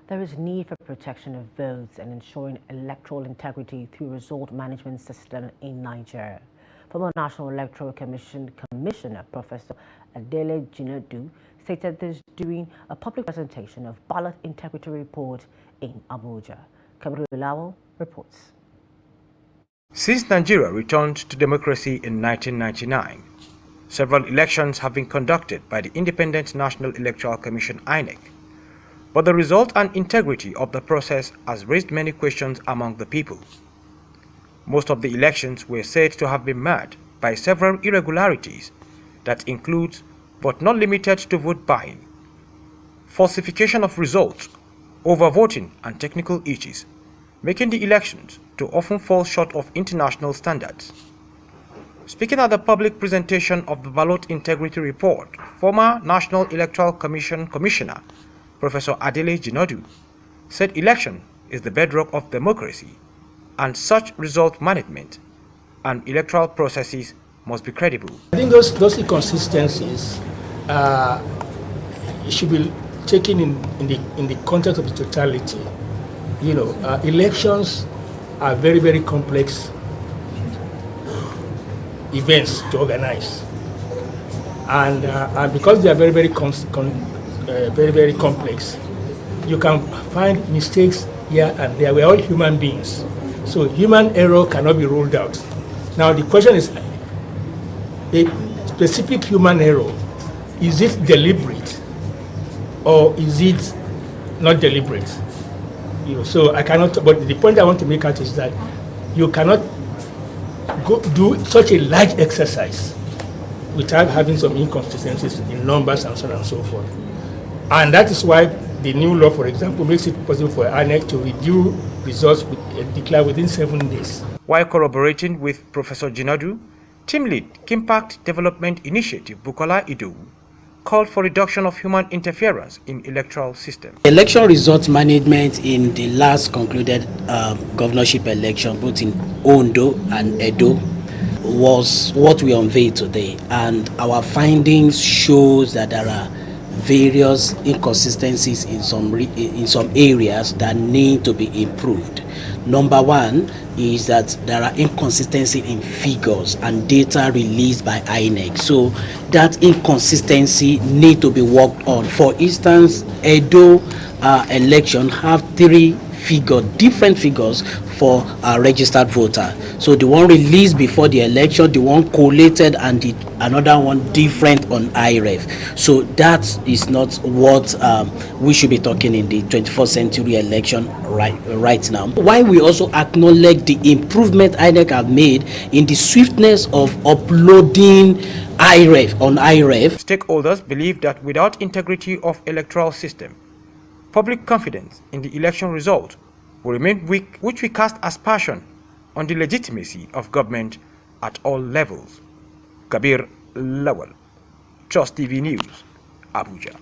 There is need for protection of votes and ensuring electoral integrity through result management system in Nigeria. Former National Electoral Commissioner Professor Adele Jinadu stated this during a public presentation of Ballot Integrity Report in Abuja. Kabir Lawal reports. Since Nigeria returned to democracy in 1999, several elections have been conducted by the Independent National Electoral Commission (INEC). But the result and integrity of the process has raised many questions among the people. Most of the elections were said to have been marred by several irregularities that includes, but not limited to, vote buying, falsification of results, overvoting and technical issues, making the elections to often fall short of international standards. Speaking at the public presentation of the Ballot Integrity Report, former National Electoral Commission Commissioner Professor Adele Jinadu said election is the bedrock of democracy and such result management and electoral processes must be credible. I think those inconsistencies should be taken in the context of the totality. You know, elections are very, very complex events to organize, and because they are very, very very complex, you can find mistakes here and there. We're all human beings, so human error cannot be ruled out. Now the question is, a specific human error, is it deliberate or is it not deliberate? You know, so I cannot, but the point I want to make out is that you cannot go do such a large exercise without having some inconsistencies in numbers and so on and so forth. And that is why the new law, for example, makes it possible for INEC to review results declare within 7 days. While corroborating with Professor Jinadu, Team Lead Impact Development Initiative Bukola Idowu called for reduction of human interference in electoral system. Election results management in the last concluded governorship election, both in Ondo and Edo, was what we unveiled today, and our findings shows that there are various inconsistencies in some areas that need to be improved. Number one is that there are inconsistencies in figures and data released by INEC. So that inconsistency need to be worked on. For instance, Edo election have different figures for a registered voter. So the one released before the election, the one collated, and another one different on IREF. So that is not what we should be talking in the 21st century election right now. Why we also acknowledge the improvement INEC have made in the swiftness of uploading IREF on IREF. Stakeholders believe that without integrity of electoral system, public confidence in the election result will remain weak, which we cast aspersion on the legitimacy of government at all levels. Kabir Lawal, Trust TV News, Abuja.